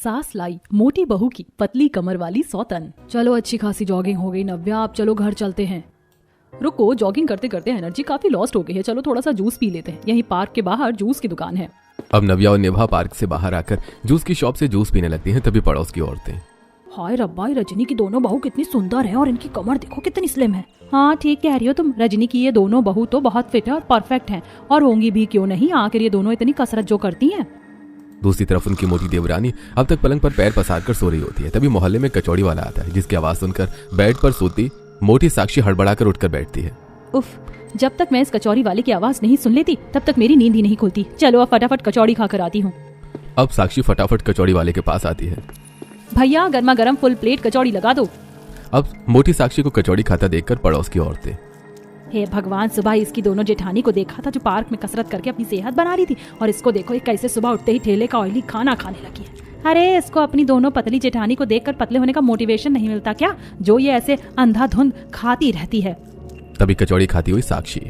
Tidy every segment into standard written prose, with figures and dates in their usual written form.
सास लाई मोटी बहू की पतली कमर वाली सौतन। चलो अच्छी खासी जॉगिंग हो गई नव्या, अब चलो घर चलते हैं। रुको, जॉगिंग करते करते एनर्जी काफी लॉस्ट हो गई है, चलो थोड़ा सा जूस पी लेते हैं। यहीं पार्क के बाहर जूस की दुकान है। अब नव्या और निभा पार्क से बाहर आकर जूस की शॉप से जूस पीने लगती हैं। तभी पड़ोस की औरतें, हाय रब्बा, रजनी की दोनों बहू कितनी सुंदर है और इनकी कमर देखो कितनी स्लिम है। हाँ ठीक कह रही हो तुम, रजनी की ये दोनों बहू तो बहुत फिट है और परफेक्ट हैं, और होंगी भी क्यों नहीं, आखिर ये दोनों इतनी कसरत जो करती हैं। दूसरी तरफ उनकी मोटी देवरानी अब तक पलंग पर पैर पसार कर सो रही होती है। तभी मोहल्ले में कचौड़ी वाला आता है, जिसकी आवाज सुनकर बेड पर सोती मोटी साक्षी हड़बड़ाकर उठकर बैठती है। उफ, जब तक मैं इस कचौड़ी वाले की आवाज नहीं सुन लेती तब तक मेरी नींद ही नहीं खुलती। चलो अब फटाफट कचौड़ी खाकर आती हूँ। अब साक्षी फटाफट कचौड़ी वाले के पास आती है। भैया गर्मा गर्म फुल प्लेट कचौड़ी लगा दो। अब मोटी साक्षी को कचौड़ी खाता देखकर पड़ोस की औरतें, हे भगवान, सुबह इसकी दोनों जेठानी को देखा था जो पार्क में कसरत करके अपनी सेहत बना रही थी, और इसको देखो ये कैसे सुबह उठते ही ठेले का ऑयली खाना खाने लगी है। अरे इसको अपनी दोनों पतली जेठानी को देखकर पतले होने का मोटिवेशन नहीं मिलता क्या, जो ये ऐसे अंधाधुंध खाती रहती है। तभी कचौड़ी खाती हुई साक्षी,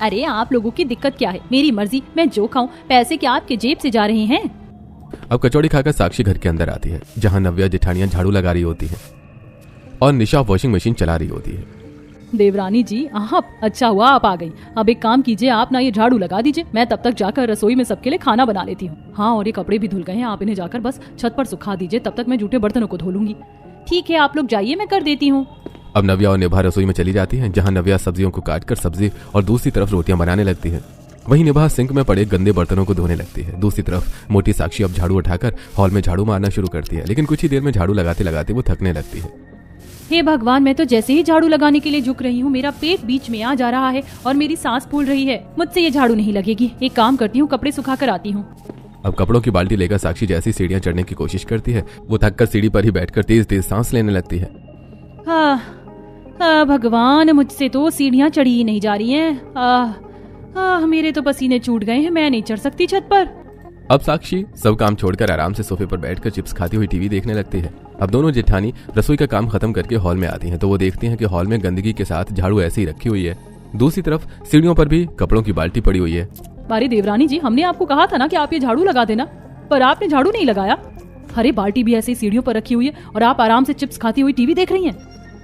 अरे आप लोगों की दिक्कत क्या है, मेरी मर्जी, मैं जो खाऊं, पैसे क्या आपके जेब से जा रहे हैं। अब कचौड़ी खाकर साक्षी घर के अंदर आती है, जहाँ नव्या जेठानियां झाड़ू लगा रही होती है और निशा वॉशिंग मशीन चला रही होती है। देवरानी जी आप, अच्छा हुआ आप आ गई। अब एक काम कीजिए, आप ना ये झाड़ू लगा दीजिए, मैं तब तक जाकर रसोई में सबके लिए खाना बना लेती हूँ। हाँ, और ये कपड़े भी धुल गए हैं, आप इन्हें जाकर बस छत पर सुखा दीजिए, तब तक मैं जूठे बर्तनों को धो लूंगी। ठीक है, आप लोग जाइए, मैं कर देती हूँ। अब नव्या और निभा रसोई में चली जाती हैं, जहाँ नव्या सब्जियों को काटकर सब्जी और दूसरी तरफ रोटियां बनाने लगती है। वहीं निभा सिंक में पड़े गंदे बर्तनों को धोने लगती है। दूसरी तरफ मोटी साक्षी अब झाड़ू उठाकर हॉल में झाड़ू मारना शुरू करती है, लेकिन कुछ ही देर में झाड़ू लगाते लगाते वो थकने लगती है। हे भगवान, मैं तो जैसे ही झाड़ू लगाने के लिए झुक रही हूँ मेरा पेट बीच में आ जा रहा है और मेरी सांस फूल रही है। मुझसे ये झाड़ू नहीं लगेगी, एक काम करती हूँ, कपड़े सुखा कर आती हूँ। अब कपड़ों की बाल्टी लेकर साक्षी जैसी सीढ़ियां चढ़ने की कोशिश करती है, वो थककर सीढ़ी पर ही बैठकर तेज तेज सांस लेने लगती है। भगवान, मुझसे तो सीढ़ियाँ चढ़ी ही नहीं जा रही हैं। मेरे तो पसीने छूट गए हैं, मैं नहीं चढ़ सकती छत पर। अब साक्षी सब काम छोड़कर आराम से सोफे पर बैठकर चिप्स खाती हुई टीवी देखने लगती है। अब दोनों जेठानी रसोई का काम खत्म करके हॉल में आती हैं, तो वो देखती हैं कि हॉल में गंदगी के साथ झाड़ू ऐसे ही रखी हुई है। दूसरी तरफ सीढ़ियों पर भी कपड़ों की बाल्टी पड़ी हुई है। अरे देवरानी जी, हमने आपको कहा था ना कि आप ये झाड़ू लगा देना, पर आपने झाड़ू नहीं लगाया। अरे बाल्टी भी ऐसे सीढ़ियों पर रखी हुई है और आप आराम से चिप्स खाती हुई टीवी देख रही हैं।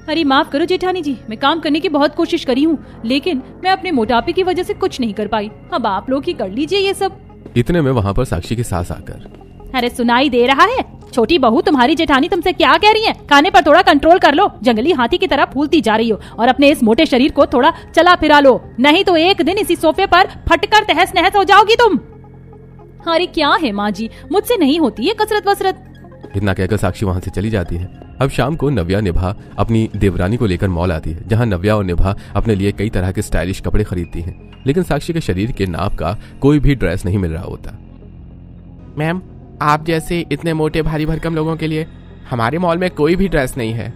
अरे माफ करो जेठानी जी, मैं काम करने की बहुत कोशिश करी हूँ, लेकिन मैं अपने मोटापे की वजह से कुछ नहीं कर पाई। अब आप लोग ही कर लीजिए ये सब। इतने में वहाँ पर साक्षी की सास आकर, अरे सुनाई दे रहा है? छोटी बहू, तुम्हारी जेठानी तुमसे क्या कह रही है? खाने पर थोड़ा कंट्रोल कर लो, जंगली हाथी की तरह फूलती जा रही हो, और अपने इस मोटे शरीर को थोड़ा चला फिरा लो, नहीं तो एक दिन इसी सोफे पर फटकर तहस नहस हो जाओगी तुम। अरे क्या है माँ जी, मुझसे नहीं होती है कसरत वसरत। इतना कहकर साक्षी वहाँ से चली जाती है। अब शाम को नव्या निभा अपनी देवरानी को लेकर मॉल आती है, जहाँ नव्या और निभा अपने लिए कई तरह के स्टाइलिश कपड़े खरीदती हैं, लेकिन साक्षी के शरीर के नाप का कोई भी ड्रेस नहीं मिल रहा होता। मैम, आप जैसे इतने मोटे भारी भरकम लोगों के लिए हमारे मॉल में कोई भी ड्रेस नहीं है।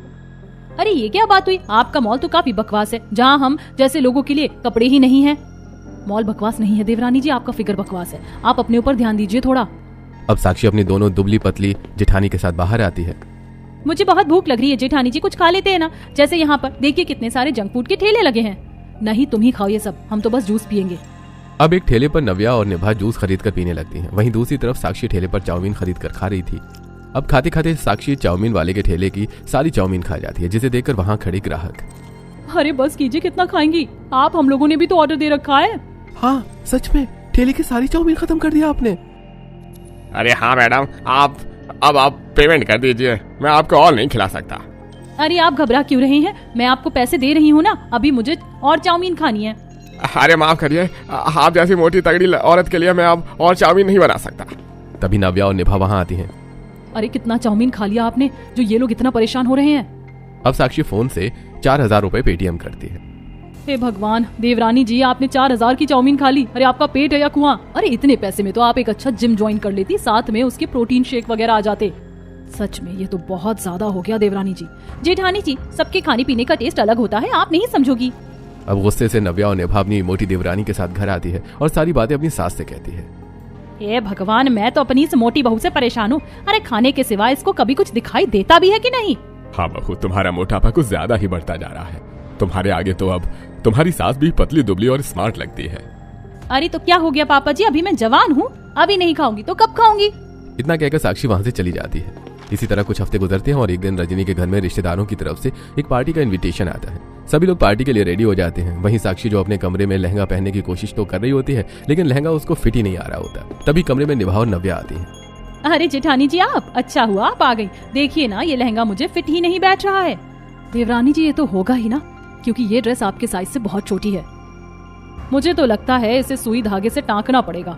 अरे ये क्या बात हुई, आपका मॉल तो काफी बकवास है, जहाँ हम जैसे लोगों के लिए कपड़े ही नहीं है। मॉल बकवास नहीं है देवरानी जी, आपका फिक्र बकवास है, आप अपने ऊपर ध्यान दीजिए थोड़ा। अब साक्षी अपनी दोनों दुबली पतली जेठानी के साथ बाहर आती है। मुझे बहुत भूख लग रही है जेठानी जी, कुछ खा लेते हैं ना, जैसे यहाँ पर देखिए कितने सारे जंक फूड के ठेले लगे हैं। नहीं तुम ही खाओ ये सब, हम तो बस जूस पियेंगे। अब एक ठेले पर नव्या और निभा जूस खरीद कर पीने लगती हैं। वहीं दूसरी तरफ साक्षी ठेले पर चाउमीन खरीद कर खा रही थी। अब खाते खाते साक्षी चाउमीन वाले के ठेले की सारी चाउमीन खा जाती है, जिसे देखकर वहाँ खड़े ग्राहक, अरे बस कीजिए, कितना खाएंगी आप, हम लोगों ने भी तो ऑर्डर दे रखा है। हाँ सच में, ठेले की सारी चाउमीन खत्म कर दिया आपने। अरे हाँ मैडम, आप पेमेंट कर दीजिए, मैं आपको और नहीं खिला सकता। अरे आप घबरा क्यों रहे हैं, मैं आपको पैसे दे रही हूँ ना, अभी मुझे और चाउमीन खानी है। अरे माफ करिए, आप जैसी मोटी तगड़ी औरत के लिए मैं अब और चाउमीन नहीं बना सकता। तभी नव्या और निभा वहाँ आती हैं। अरे कितना चाउमीन खा लिया आपने, जो ये लोग इतना परेशान हो रहे हैं। अब साक्षी फोन से 4000 रुपए पेटीएम करती है। हे भगवान, देवरानी जी आपने 4000 की चाउमीन खा ली, अरे आपका पेट है या कुआं? अरे इतने पैसे में तो आप एक अच्छा जिम ज्वाइन कर लेती, साथ में उसके प्रोटीन शेक वगैरह आ जाते। सच में ये तो बहुत ज्यादा हो गया देवरानी जी। जेठानी जी, सबके खाने पीने का टेस्ट अलग होता है, आप नहीं समझोगी। अब गुस्से से नव्या और निभा अपनी मोटी देवरानी के साथ घर आती है और सारी बातें अपनी सास से कहती है। हे भगवान, मैं तो अपनी इस मोटी बहू से परेशान हूँ। अरे खाने के सिवा इसको कभी कुछ दिखाई देता भी है कि नहीं? हाँ बहू, तुम्हारा मोटापा कुछ ज्यादा ही बढ़ता जा रहा है। तुम्हारे आगे तो अब तुम्हारी सास भी पतली दुबली और स्मार्ट लगती है। अरे तो क्या हो गया पापा जी, अभी मैं जवान हूँ, अभी नहीं खाऊंगी तो कब खाऊंगी? इतना कहकर साक्षी वहां से चली जाती है। इसी तरह कुछ हफ्ते गुजरते हैं और एक दिन रजनी के घर में रिश्तेदारों की तरफ से एक पार्टी का इनविटेशन आता है। सभी लोग पार्टी के लिए रेडी हो जाते हैं। वहीं साक्षी जो अपने कमरे में लहंगा पहनने की कोशिश तो कर रही होती है, लेकिन लहंगा उसको फिट ही नहीं आ रहा होता। तभी कमरे में निभा और नव्या आती है। अरे जेठानी जी, आप अच्छा हुआ आप आ गई। देखिए ना, ये लहंगा मुझे फिट ही नहीं बैठ रहा है। देवरानी जी, ये तो होगा ही ना, क्योंकि ये ड्रेस आपके साइज से बहुत छोटी है। मुझे तो लगता है इसे सुई धागे से टाँकना पड़ेगा।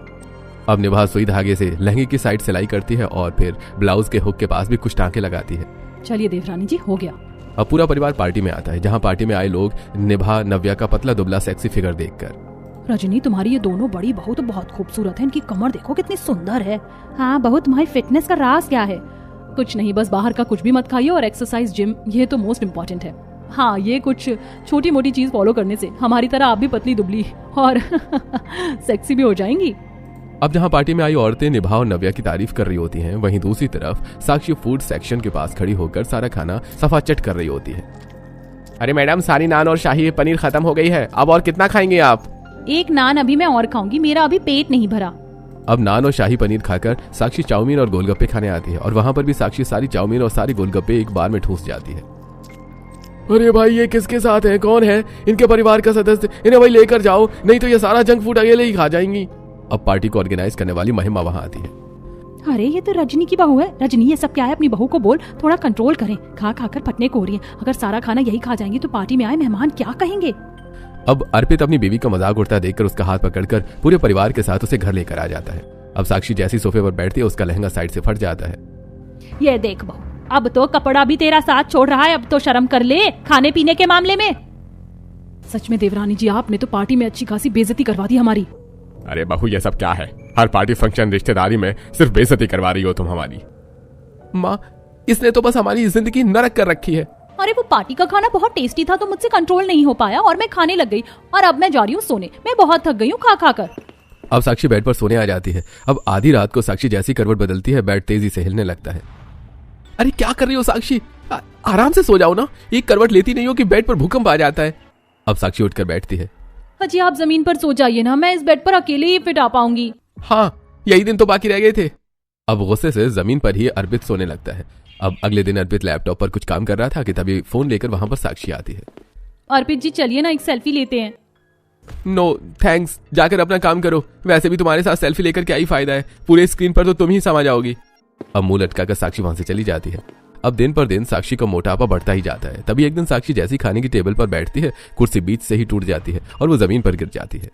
अब निभा सुई धागे से लहंगे की साइड सिलाई करती है और फिर ब्लाउज के हुक के पास भी कुछ टाँके लगाती है। चलिए देवरानी जी, हो गया। अब पूरा परिवार पार्टी में आता है, जहाँ पार्टी में आए लोग निभा नव्या का पतला दुबला सेक्सी फिगर देखकर, रजनी, तुम्हारी ये दोनों बड़ी बहू तो बहुत खूबसूरत है। इनकी कमर देखो कितनी सुंदर है। हाँ बहू, तुम्हारी फिटनेस का राज क्या है? कुछ नहीं, बस बाहर का कुछ भी मत खाइए और एक्सरसाइज, जिम, ये तो मोस्ट इम्पोर्टेंट है। हाँ, ये कुछ छोटी मोटी चीज फॉलो करने से हमारी तरह आप भी पतली दुबली और सेक्सी भी हो जाएंगी। अब जहाँ पार्टी में आई औरतें निभा और नव्या की तारीफ कर रही होती हैं, वहीं दूसरी तरफ साक्षी फूड सेक्शन के पास खड़ी होकर सारा खाना सफाचट कर रही होती है। अरे मैडम, सारी नान और शाही पनीर खत्म हो गई है, अब और कितना खाएंगे आप? एक नान अभी मैं और खाऊंगी, मेरा अभी पेट नहीं भरा। अब नान और शाही पनीर खाकर साक्षी चाउमीन और गोलगप्पे खाने आती है और वहां पर भी साक्षी सारी चाउमीन और सारी गोलगप्पे एक बार में ठूस जाती है। अरे भाई, ये किसके साथ है? कौन है इनके परिवार का सदस्य? इन्हें भाई लेकर जाओ, नहीं तो ये सारा जंक फूड अकेले ही खा जाएंगी। अब पार्टी को ऑर्गेनाइज करने वाली महिमा वहां आती है। अरे ये तो रजनी की बहू है। रजनी, ये सब क्या है? अपनी बहू को बोल थोड़ा कंट्रोल करें, खा खाकर फटने को हो रही है। अगर सारा खाना यही खा जाएंगी तो पार्टी में आए मेहमान क्या कहेंगे? अब अर्पित अपनी बीवी का मजाक उड़ता देखकर उसका हाथ पकड़कर पूरे परिवार के साथ उसे घर लेकर आ जाता है। अब साक्षी जैसी सोफे पर बैठती है, उसका लहंगा साइड से फट जाता है। ये देख बहू, अब तो कपड़ा भी तेरा साथ छोड़ रहा है, अब तो शर्म कर ले खाने पीने के मामले में। सच में देवरानी जी, आपने तो पार्टी में अच्छी खासी बेइज्जती करवा दी हमारी। अरे बहू, ये सब क्या है? हर पार्टी फंक्शन रिश्तेदारी में सिर्फ बेइज्जती करवा रही हो तुम हमारी। माँ, इसने तो बस हमारी जिंदगी नरक कर रखी है। अरे वो पार्टी का खाना बहुत टेस्टी था तो मुझसे कंट्रोल नहीं हो पाया और मैं खाने लग गई, और अब मैं जा रही हूँ सोने। मैं बहुत थक गई हूँ खा खा कर। अब साक्षी बेड पर सोने आ जाती है। अब आधी रात को साक्षी जैसी करवट बदलती है, बेड तेजी से हिलने लगता है। अरे क्या कर रही हो साक्षी? आराम से सो जाओ ना, एक करवट लेती नहीं हो कि बेड पर भूकंप आ जाता है। अब साक्षी उठकर बैठती है। अजी, आप जमीन पर सो जाइए ना, मैं इस बेड पर अकेले ही फिट आ पाऊंगी। हाँ, यही दिन तो बाकी रह गए थे। अब गुस्से से जमीन पर ही अर्पित सोने लगता है। अब अगले दिन अर्पित लैपटॉप पर कुछ काम कर रहा था कि तभी फोन लेकर वहां पर साक्षी आती है। अर्पित जी, चलिए ना एक सेल्फी लेते हैं। नो थैंक्स, जाकर अपना काम करो। वैसे भी तुम्हारे साथ सेल्फी लेकर क्या ही फायदा है, पूरे स्क्रीन पर तो तुम ही समा जाओगी। अब मुंह लटकाकर साक्षी वहां से चली जाती है। अब दिन पर दिन साक्षी का मोटापा बढ़ता ही जाता है। तभी एक दिन साक्षी जैसी खाने की टेबल पर बैठती है, कुर्सी बीच से ही टूट जाती है और वो जमीन पर गिर जाती है।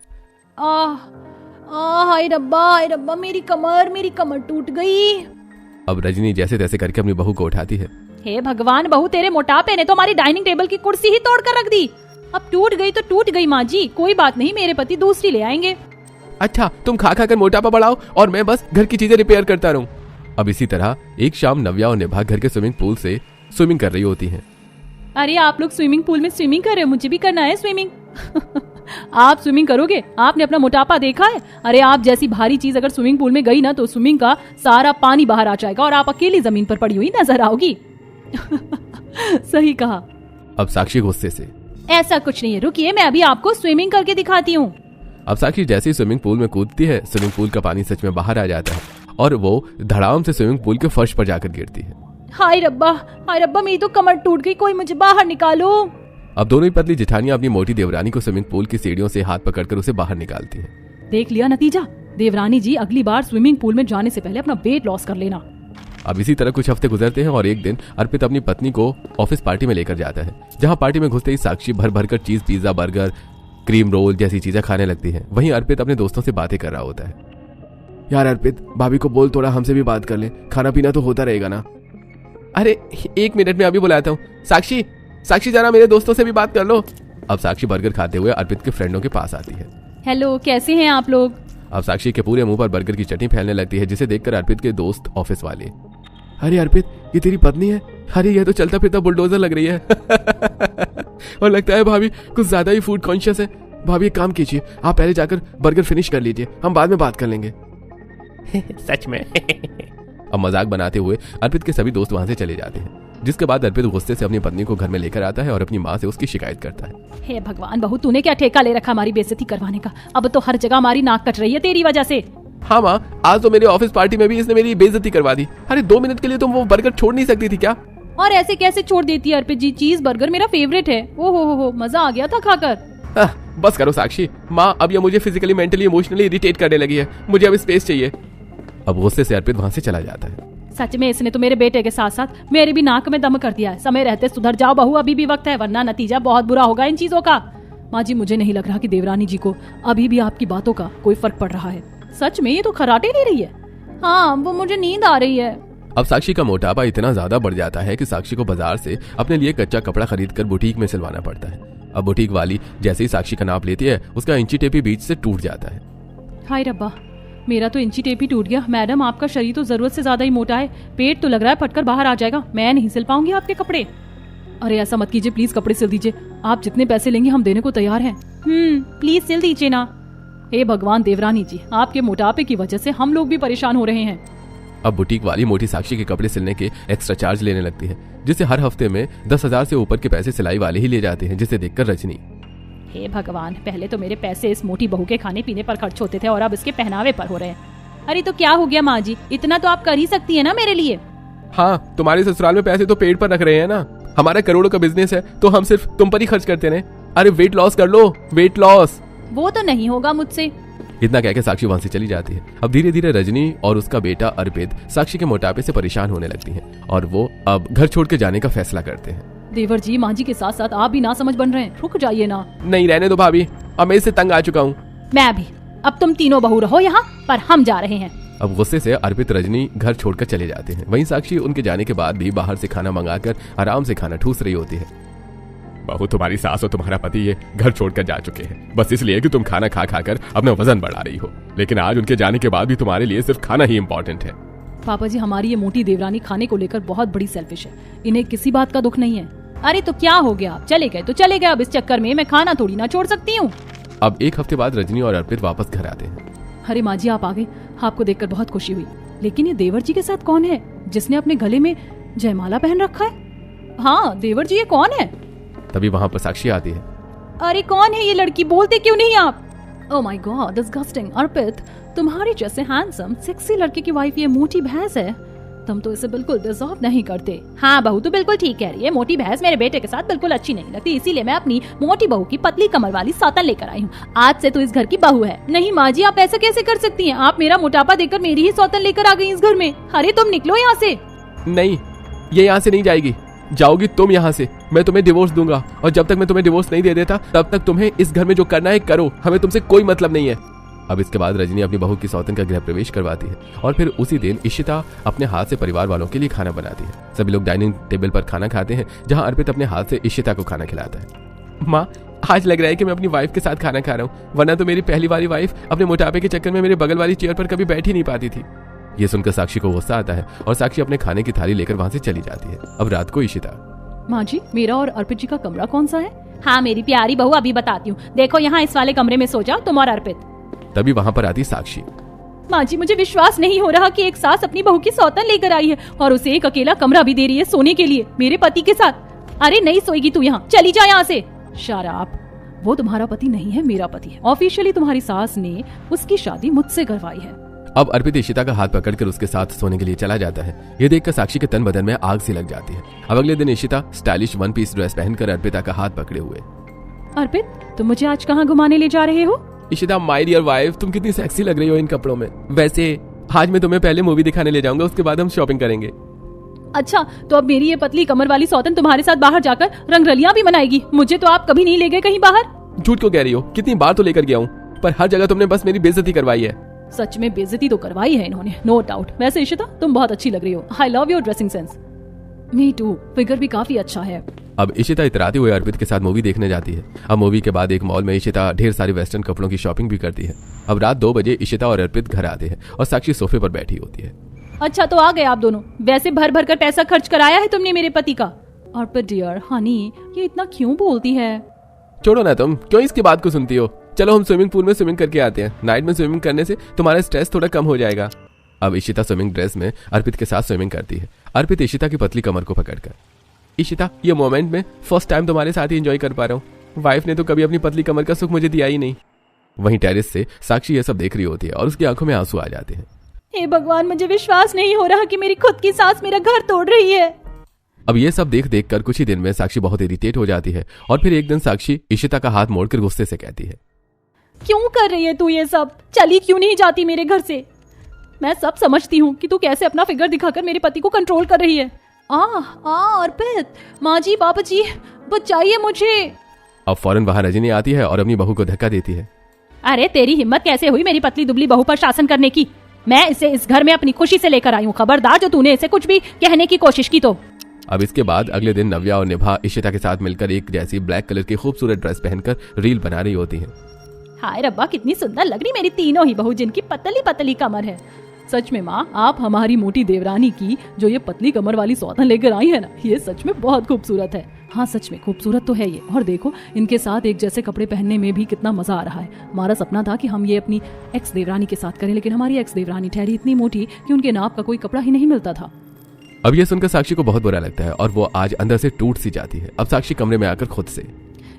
हाय रब्बा, मेरी कमर टूट गई। अब रजनी जैसे तैसे करके अपनी बहू को उठाती है। हे भगवान, बहू तेरे मोटापे ने तो हमारी डाइनिंग टेबल की कुर्सी ही तोड़कर रख दी। अब टूट गई तो टूट गई माँ जी, कोई बात नहीं, मेरे पति दूसरी ले आएंगे। अच्छा, तुम खा खा कर मोटापा बढ़ाओ और मैं बस घर की चीजें रिपेयर करता रहूं। अब इसी तरह एक शाम नव्या और निभा घर के स्विमिंग पूल से स्विमिंग कर रही होती हैं। अरे आप लोग स्विमिंग पूल में स्विमिंग कर रहे हो, मुझे भी करना है स्विमिंग। आप स्विमिंग करोगे? आपने अपना मोटापा देखा है? अरे आप जैसी भारी चीज अगर स्विमिंग पूल में गई ना तो स्विमिंग का सारा पानी बाहर आ जाएगा और आप अकेली जमीन पर पड़ी हुई नजर आओगी। सही कहा। अब साक्षी गुस्से से, ऐसा कुछ नहीं है, रुकिए मैं अभी आपको स्विमिंग करके दिखाती हूँ। अब साक्षी जैसे ही स्विमिंग पूल में कूदती है, स्विमिंग पूल का पानी सच में बाहर आ जाता है और वो धड़ाम से स्विमिंग पूल के फर्श पर जाकर गिरती है। हाय रब्बा, मेरी तो कमर टूट गई, कोई मुझे बाहर निकालो। अब दोनों ही पतली जेठानियां अपनी मोटी देवरानी को स्विमिंग पूल की सीढ़ियों से हाथ पकड़कर उसे बाहर निकालती हैं। देख लिया नतीजा? देवरानी जी, अगली बार स्विमिंग पूल में जाने से पहले अपना वेट लॉस कर लेना। अब इसी तरह कुछ हफ्ते गुजरते हैं और एक दिन अर्पित अपनी पत्नी को ऑफिस पार्टी में लेकर जाता है, जहां पार्टी में घुसते ही साक्षी भर भर कर चीज पिज्जा, बर्गर, क्रीम रोल जैसी चीजें खाने लगती है। वहीं अर्पित अपने दोस्तों से बातें कर रहा होता है। यार अर्पित, भाभी को बोल थोड़ा हमसे भी बात कर ले, खाना पीना तो होता रहेगा ना। अरे 1 मिनट में अभी बुलाता हूँ। साक्षी जरा मेरे दोस्तों से भी बात कर लो। अब साक्षी बर्गर खाते हुए अर्पित के फ्रेंडों के पास आती है। हेलो, कैसे हैं आप लोग? अब साक्षी के पूरे मुंह पर बर्गर की चटनी फैलने लगती है, जिसे देखकर अर्पित के दोस्त ऑफिस वाले, अरे अर्पित, ये तेरी पत्नी है? अरे ये तो चलता फिरता बुलडोजर लग रही है। और लगता है भाभी कुछ ज्यादा ही फूड कॉन्शियस है। भाभी एक काम कीजिए, आप पहले जाकर बर्गर फिनिश कर लीजिए, हम बाद में बात कर लेंगे। सच में। अब मजाक बनाते हुए अर्पित के सभी दोस्त वहां से चले जाते हैं, जिसके बाद अर्पित गुस्से से अपनी पत्नी को घर में लेकर आता है और अपनी माँ से उसकी शिकायत करता है। हे भगवान, बहू तूने क्या ठेका ले रखा हमारी बेइज्जती करवाने का? अब तो हर जगह हमारी नाक कट रही है तेरी वजह से। हाँ माँ, आज तो मेरे ऑफिस पार्टी में भी इसने मेरी बेइज्जती करवा दी। अरे 2 मिनट के लिए तुम वो बर्गर छोड़ नहीं सकती थी क्या? और ऐसे कैसे छोड़ देती है अर्पित जी, चीज बर्गर मेरा फेवरेट है। ओ हो, मजा आ गया था खाकर। बस करो साक्षी, माँ अब ये मुझे फिजिकली मेंटली इमोशनली इरिटेट करने लगी है, मुझे अब स्पेस चाहिए। अब गुस्से से अर्पित वहाँ से चला जाता है। सच में इसने तो मेरे बेटे के साथ साथ मेरे भी नाक में दम कर दिया है। समय रहते सुधर जाओ बहू, अभी भी वक्त है, वरना नतीजा बहुत बुरा होगा इन चीजों का। माँ जी, मुझे नहीं लग रहा कि देवरानी जी को अभी भी आपकी बातों का कोई फर्क पड़ रहा है। सच में ये तो खराटे ले रही है। हाँ, वो मुझे नींद आ रही है। अब साक्षी का मोटापा इतना ज्यादा बढ़ जाता है कि साक्षी को बाजार से अपने लिए कच्चा कपड़ा खरीद कर बुटीक में सिलवाना पड़ता है। अब बुटीक वाली जैसे ही साक्षी का नाप लेती है, उसका इंची टेप ही बीच से टूट जाता है। हाय रब्बा, मेरा तो इंची टेप ही टूट गया। मैडम, आपका शरीर तो जरूरत से ज्यादा ही मोटा है, पेट तो लग रहा है फटकर बाहर आ जाएगा। मैं नहीं सिल पाऊंगी आपके कपड़े। अरे ऐसा मत कीजिए प्लीज, कपड़े सिल दीजिए। आप जितने पैसे लेंगे हम देने को तैयार हैं। प्लीज सिल दीजिए ना। हे भगवान देवरानी जी, आपके मोटापे की वजह से हम लोग भी परेशान हो रहे हैं। अब बुटीक वाली मोटी साक्षी के कपड़े सिलने के एक्स्ट्रा चार्ज लेने लगती है, जिसे हर हफ्ते में 10,000 से ऊपर के पैसे सिलाई वाले ही ले जाते हैं, जिसे देखकर रजनी, हे भगवान, पहले तो मेरे पैसे इस मोटी बहू के खाने पीने पर खर्च होते थे और अब इसके पहनावे पर हो रहे हैं। अरे तो क्या हो गया माँ जी, इतना तो आप कर ही सकती है ना मेरे लिए। हाँ, तुम्हारे ससुराल में पैसे तो पेट पर रख रहे हैं ना। हमारा करोड़ों का बिजनेस है तो हम सिर्फ तुम पर ही खर्च करते रहे। अरे वेट लॉस कर लो, वेट लॉस। वो तो नहीं होगा मुझसे। इतना कहकर साक्षी वहां से चली जाती है। अब धीरे धीरे रजनी और उसका बेटा अर्पित साक्षी के मोटापे से परेशान होने लगती हैं और वो अब घर छोड़ के जाने का फैसला करते हैं। देवर जी, माँ जी के साथ साथ आप भी ना समझ बन रहे हैं, रुक जाइए ना। नहीं रहने दो भाभी, अब मैं इससे तंग आ चुका हूँ। मैं भी। अब तुम तीनों बहू रहो यहाँ पर, हम जा रहे हैं। अब गुस्से से अर्पित रजनी घर छोड़कर चले जाते हैं। वहीं साक्षी उनके जाने के बाद भी बाहर से खाना मंगाकर आराम से खाना ठूस रही होती है। बहू, तुम्हारी सास और तुम्हारा पति ये घर छोड़कर जा चुके हैं बस इसलिए कि तुम खाना खा खाकर अपना वजन बढ़ा रही हो, लेकिन आज उनके जाने के बाद भी तुम्हारे लिए सिर्फ खाना ही इम्पोर्टेंट है। पापा जी, हमारी ये मोटी देवरानी खाने को लेकर बहुत बड़ी सेल्फिश है, इन्हें किसी बात का दुख नहीं है। अरे तो क्या हो गया, चले गए तो चले गए, अब इस चक्कर में मैं खाना थोड़ी ना छोड़ सकती हूँ। अब एक हफ्ते बाद रजनी और अर्पित वापस घर आते हैं। अरे माँ जी, आप आ गए, आपको देखकर बहुत खुशी हुई। लेकिन ये देवर जी के साथ कौन है जिसने अपने गले में जयमाला पहन रखा है? हाँ देवर जी, ये कौन है? तभी वहाँ पर साक्षी आती है। अरे कौन है ये लड़की, बोलते क्यों नहीं आप? Oh my god, disgusting. Arpit, तुम्हारी जैसे हैंडसम सेक्सी लड़के की वाइफ ये मोटी भैंस है, तुम तो इसे बिल्कुल डिजर्व नहीं करते। हाँ बहू, तो बिल्कुल ठीक कह रही है, मोटी भैंस मेरे बेटे के साथ बिल्कुल अच्छी नहीं लगती, इसीलिए मैं अपनी मोटी बहू की पतली कमर वाली सौतन लेकर आई हूँ। आज से तो इस घर की बहू है। नहीं माँ जी, आप ऐसा कैसे कर सकती हैं? आप मेरा मोटापा देखकर मेरी ही सौतन लेकर आ गई इस घर में। अरे तुम निकलो यहाँ से। नहीं, ये यहाँ से नहीं जाएगी, जाओगी तुम यहाँ से। मैं तुम्हें डिवोर्स दूंगा और जब तक मैं तुम्हें डिवोर्स नहीं दे देता तब तक तुम्हें इस घर में जो करना है करो, हमें तुमसे कोई मतलब नहीं है। अब इसके बाद रजनी अपनी बहू की सौतन का गृह प्रवेश करवाती है और फिर उसी दिन इशिता अपने हाथ से परिवार वालों के लिए खाना बनाती है। सभी लोग डाइनिंग टेबल पर खाना खाते हैं, जहां अर्पित अपने हाथ से इशिता को खाना खिलाता है। माँ, आज लग रहा है कि मैं अपनी वाइफ के साथ खाना खा रहा हूँ, वरना तो मेरी पहली वाली वाइफ अपने मोटापे के चक्कर में मेरे बगल वाली चेयर पर कभी बैठ ही नहीं पाती थी। ये सुनकर साक्षी को गुस्सा आता है और साक्षी अपने खाने की थाली लेकर वहां से चली जाती है। अब रात को इशिता, माँ जी, मेरा और अर्पित जी का कमरा कौन सा है? हाँ मेरी प्यारी बहू, अभी बताती हूँ, देखो यहाँ इस वाले कमरे में सो जाओ तुम और अर्पित। तभी वहाँ पर आती साक्षी। माँ जी, मुझे विश्वास नहीं हो रहा कि एक सास अपनी बहू की सौतन लेकर आई है और उसे एक अकेला कमरा भी दे रही है सोने के लिए मेरे पति के साथ। अरे नहीं सोएगी तू यहाँ, चली जा यहाँ से। शराब, वो तुम्हारा पति नहीं है, मेरा पति है। ऑफिशियली तुम्हारी सास ने उसकी शादी मुझसे करवाई है। अब अर्पित इशिता का हाथ पकड़कर उसके साथ सोने के लिए चला जाता है। ये देखकर साक्षी के तन बदन में आग सी लग जाती है। अब अगले दिन Ishita stylish one piece dress पहनकर अर्पिता का हाथ पकड़े हुए। अर्पित, तुम मुझे आज कहाँ घुमाने ले जा रहे हो? इशिता, माय डियर वाइफ, तुम कितनी सेक्सी लग रही हो इन कपड़ों में। वैसे आज मैं तुम्हें पहले मूवी दिखाने ले जाऊंगा, उसके बाद हम शॉपिंग करेंगे। अच्छा, तो अब मेरी ये पतली कमर वाली सौतन तुम्हारे साथ बाहर जाकर रंगरलियां भी मनाएगी। मुझे तो आप कभी नहीं ले गए कहीं बाहर। झूठ क्यों कह रही हो? कितनी बार तो लेकर गया हूँ, पर हर जगह तुमने बस मेरी बेइज्जती करवाई है। सच में बेइज्जती तो करवाई है इन्होंने, नो डाउट। वैसे इशिता, तुम बहुत अच्छी लग रही हो। I love your dressing sense. Me too, figure भी काफी अच्छा है। अब इशिता इतराते हुए अर्पित के साथ मूवी देखने जाती है। अब मूवी के बाद एक मॉल में इशिता ढेर सारे वेस्टर्न कपड़ों की शॉपिंग भी करती है। अब रात 2 बजे इशिता और अर्पित घर आते हैं और साक्षी सोफे पर बैठी होती है। अच्छा, तो आ गए आप दोनों। वैसे भर भर कर पैसा खर्च कराया है तुमने मेरे पति का। अर्पित डियर, हनी, ये इतना क्यों बोलती है? छोड़ो ना, तुम क्यों इसकी बात को सुनती हो। चलो हम स्विमिंग पूल में स्विमिंग करके आते हैं। नाइट में स्विमिंग करने से तुम्हारा स्ट्रेस थोड़ा कम हो जाएगा। अब इशिता स्विमिंग ड्रेस में अर्पित के साथ स्विमिंग करती है। अर्पित इशिता की पतली कमर को पकड़कर, इशिता, ये मोमेंट में फर्स्ट टाइम तुम्हारे साथ ही एंजॉय कर पा रहा हूँ। वाइफ ने तो कभी अपनी पतली कमर का सुख मुझे दिया ही नहीं। वहीं टेरेस से साक्षी ये सब देख रही होती है और उसकी आंखों में आंसू आ जाते हैं। हे भगवान, मुझे विश्वास नहीं हो रहा कि मेरी खुद की सास मेरा घर तोड़ रही है। अब ये सब देख देख कर कुछ ही दिन में साक्षी बहुत इरिटेट हो जाती है और फिर एक दिन साक्षी इशिता का हाथ मोड़कर गुस्से से कहती है, क्यों कर रही है तू ये सब? चली क्यों नहीं जाती मेरे घर से? मैं सब समझती हूँ कि तू कैसे अपना फिगर दिखाकर मेरे पति को कंट्रोल कर रही है। अर्पित, माँ जी, बाबा जी, बचाइए मुझे। अब फौरन वहां रजनी आती है और अपनी बहू को धक्का देती है। अरे तेरी हिम्मत कैसे हुई मेरी पतली दुबली बहू पर शासन करने की? मैं इसे इस घर में अपनी खुशी से लेकर आई हूँ। खबरदार जो तूने इसे कुछ भी कहने की कोशिश की तो। अब इसके बाद अगले दिन नव्या और निभा इशिता के साथ मिलकर एक जैसी ब्लैक कलर की खूबसूरत ड्रेस पहनकर रील बना रही होती हैं। हाय रब्बा, कितनी सुंदर लग रही मेरी तीनों ही बहू, जिनकी पतली पतली कमर है। सच में माँ, आप हमारी मोटी देवरानी की जो ये पतली कमर वाली सौतन लेकर आई है ना, ये सच में बहुत खूबसूरत है। हाँ सच में खूबसूरत तो है ये। और देखो इनके साथ एक जैसे कपड़े पहनने में भी कितना मजा आ रहा है। हमारा सपना था कि हम ये अपनी एक्स देवरानी के साथ करें, लेकिन हमारी एक्स देवरानी ठहरी इतनी मोटी कि उनके नाप का कोई कपड़ा ही नहीं मिलता था। अब ये सुनकर साक्षी को बहुत बुरा लगता है और वो आज अंदर से टूट सी जाती है। अब साक्षी कमरे में आकर खुद से,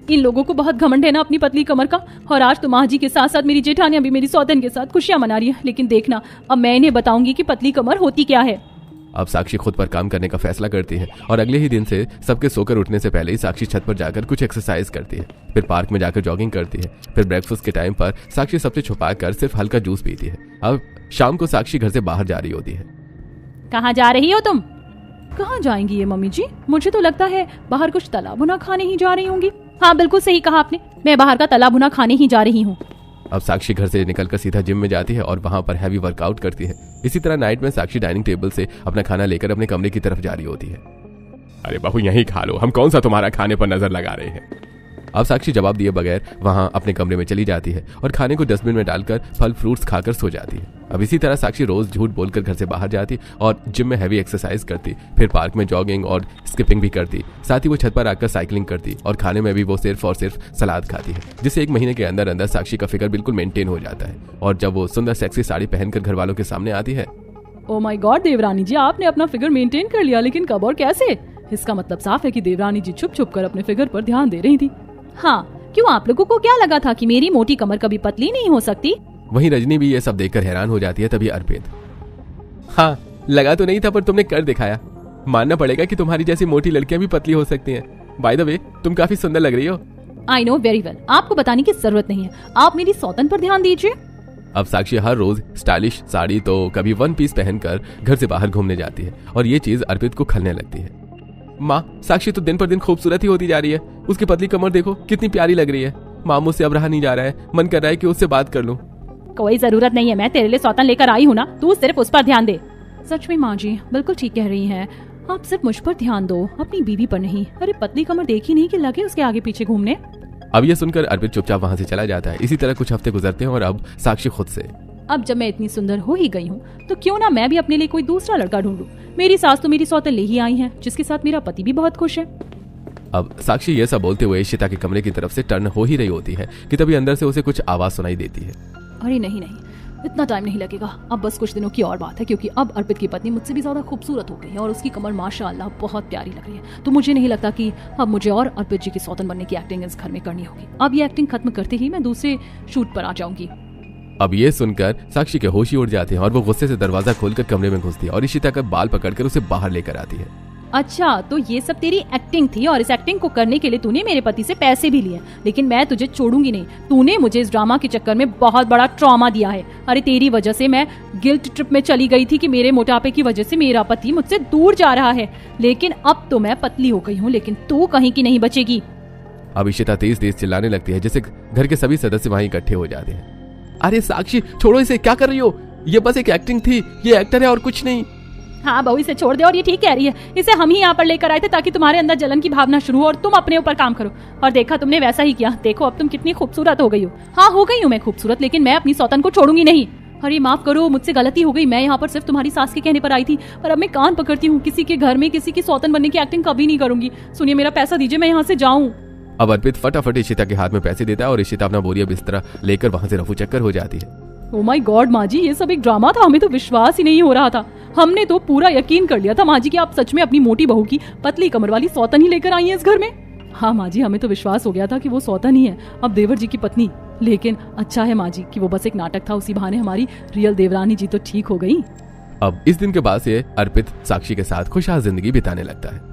इन लोगों को बहुत घमंड है ना अपनी पतली कमर का। और आज तो माँ जी के साथ साथ मेरी जेठानियां भी मेरी सौतन के साथ खुशियां मना रही है। लेकिन देखना, अब मैं इन्हें बताऊंगी कि पतली कमर होती क्या है। अब साक्षी खुद पर काम करने का फैसला करती है और अगले ही दिन से सबके सोकर उठने से पहले ही साक्षी छत पर जाकर कुछ एक्सरसाइज करती है, फिर पार्क में जाकर जॉगिंग करती है, फिर ब्रेकफास्ट के टाइम पर साक्षी सबसे छुपाकर सिर्फ हल्का जूस पीती है। अब शाम को साक्षी घर से बाहर जा रही होती है। कहाँ जा रही हो तुम? कहाँ जाएंगी ये मम्मी जी? मुझे तो लगता है बाहर कुछ तला भुना खाने ही जा रही होंगी। हाँ बिल्कुल सही कहा आपने, मैं बाहर का तला भुना खाने ही जा रही हूँ। अब साक्षी घर से निकलकर सीधा जिम में जाती है और वहां पर हैवी वर्कआउट करती है। इसी तरह नाइट में साक्षी डाइनिंग टेबल से अपना खाना लेकर अपने कमरे की तरफ जा रही होती है। अरे बहू यहीं खा लो, हम कौन सा तुम्हारा खाने पर नजर लगा रहे हैं। अब साक्षी जवाब दिए बगैर वहां अपने कमरे में चली जाती है और खाने को डस्टबिन में डालकर फल फ्रूट्स खाकर सो जाती है। अब इसी तरह साक्षी रोज झूठ बोलकर घर से बाहर जाती और जिम में हैवी एक्सरसाइज करती, फिर पार्क में जॉगिंग और स्किपिंग भी करती। साथ ही वो छत पर आकर साइकिलिंग करती और खाने में भी वो सिर्फ और सिर्फ सलाद खाती है, जिससे 1 महीने के अंदर अंदर साक्षी का फिगर बिल्कुल मेंटेन हो जाता है। और जब वो सुंदर सेक्सी साड़ी पहनकर घर वालों के सामने आती है, ओ माय गॉड देवरानी जी, आपने अपना फिगर मेंटेन कर लिया, लेकिन कब और कैसे? इसका मतलब साफ है कि देवरानी जी छुप छुप कर अपने फिगर पर ध्यान दे रही थी। हाँ, क्यों आप लोगों को क्या लगा था कि मेरी मोटी कमर कभी पतली नहीं हो सकती? वहीं रजनी भी ये सब देखकर हैरान हो जाती है। तभी अर्पित, हाँ लगा तो नहीं था पर तुमने कर दिखाया। मानना पड़ेगा कि तुम्हारी जैसी मोटी लड़कियां भी पतली हो सकती हैं। बाय द वे तुम काफी सुंदर लग रही हो। आई नो वेरी वेल, आपको बताने की जरूरत नहीं है, आप मेरी सौतन पर ध्यान दीजिए। अब साक्षी हर रोज स्टाइलिश साड़ी तो कभी 1 पीस पहनकर घर से बाहर घूमने जाती है और ये चीज अर्पित को खलने लगती है। माँ, साक्षी तो दिन पर दिन खूबसूरत ही होती जा रही है। उसकी पतली कमर देखो कितनी प्यारी लग रही है। माँ, मुझसे अब रहा नहीं जा रहा है, मन कर रहा है कि उससे बात कर लूं। कोई जरूरत नहीं है, मैं तेरे लिए सौतन लेकर आई हूँ ना, तू सिर्फ उस पर ध्यान दे। सच में माँ जी बिल्कुल ठीक कह रही हैं, आप सिर्फ मुझ पर ध्यान दो, अपनी बीवी पर नहीं। अरे पतली कमर देखी नहीं कि लगे उसके आगे पीछे घूमने। अब ये सुनकर अर्पित चुपचाप वहाँ से चला जाता है। इसी तरह कुछ हफ्ते गुजरते हैं और अब साक्षी खुद से, अब जब मैं इतनी सुंदर हो ही गई हूँ तो क्यों ना मैं भी अपने लिए कोई दूसरा लड़का ढूंढूं। मेरी सास तो मेरी सौतन ले ही आई है, जिसके साथ मेरा पति भी बहुत खुश है। अब साक्षी ये सब बोलते हुए इशिता के कमरे की तरफ से टर्न हो ही रही होती है कि तभी अंदर से उसे कुछ आवाज सुनाई देती है। अरे नहीं, इतना टाइम नहीं लगेगा, अब बस कुछ दिनों की और बात है, क्योंकि अब अर्पित की पत्नी मुझसे भी ज्यादा खूबसूरत हो गई है और उसकी कमर माशाअल्लाह बहुत प्यारी लग रही है। तो मुझे नहीं लगता कि अब मुझे और अर्पित जी की सौतन बनने की एक्टिंग इस घर में करनी होगी। अब ये एक्टिंग खत्म करते ही मैं दूसरे शूट पर आ जाऊंगी। अब ये सुनकर साक्षी के होश ही उड़ जाते हैं और वो गुस्से से दरवाजा खोलकर कमरे में घुसती है और इशिता का बाल पकड़कर उसे बाहर लेकर आती है। अच्छा, तो ये सब तेरी एक्टिंग थी और इस एक्टिंग को करने के लिए तूने मेरे पति से पैसे भी लिए, लेकिन मैं तुझे छोड़ूंगी नहीं। तूने मुझे इस ड्रामा के चक्कर में बहुत बड़ा ट्रॉमा दिया है। अरे तेरी वजह से मैं गिल्ट ट्रिप में चली गई थी कि मेरे मोटापे की वजह से मेरा पति मुझसे दूर जा रहा है, लेकिन अब तो मैं पतली हो गई हूँ, लेकिन तू कहीं की नहीं बचेगी। अब इशिता तेज तेज चिल्लाने लगती है, जिससे घर के सभी सदस्य वहाँ इकट्ठे हो जाते हैं। अरे साक्षी छोड़ो इसे, क्या कर रही हो? ये बस एक एक्टिंग थी, ये एक्टर है और कुछ नहीं। हाँ बहू, इसे छोड़ दे, और ये ठीक कह रही है। इसे हम ही यहाँ पर लेकर आए थे ताकि तुम्हारे अंदर जलन की भावना शुरू हो और तुम अपने ऊपर काम करो, और देखा तुमने वैसा ही किया। देखो अब तुम कितनी खूबसूरत हो गई हो। हाँ हो गई हूँ मैं खूबसूरत, लेकिन मैं अपनी सौतन को छोड़ूंगी नहीं। अरे माफ करो, मुझसे गलती हो गई। मैं यहाँ पर सिर्फ तुम्हारी सास के कहने पर आई थी, पर अब मैं कान पकड़ती हूँ, किसी के घर में किसी की सौतन बनने की एक्टिंग कभी नहीं करूंगी। सुनिए, मेरा पैसा दीजिए, मैं यहाँ से जाऊँ। अब अर्पित फटाफट इशिता के हाथ में पैसे देता है और इशिता अपना बोरिया बिस्तरा लेकर वहाँ से रफू चक्कर हो जाती है। ओ माय गॉड माँ जी, ये सब एक ड्रामा था, हमें तो विश्वास ही नहीं हो रहा था। हमने तो पूरा यकीन कर लिया था माँ जी कि आप सच में अपनी मोटी बहू की पतली कमर वाली सौतन ही लेकर आई हैं इस घर में। हाँ माँ जी, हमें तो विश्वास हो गया था कि वो सौतन ही है। अब देवर जी की पत्नी लेकिन अच्छा है माँ जी कि वो बस एक नाटक था, उसी बहाने हमारी रियल देवरानी जी तो ठीक हो गई। अब इस दिन के बाद से अर्पित साक्षी के साथ खुशहाल जिंदगी बिताने लगता है।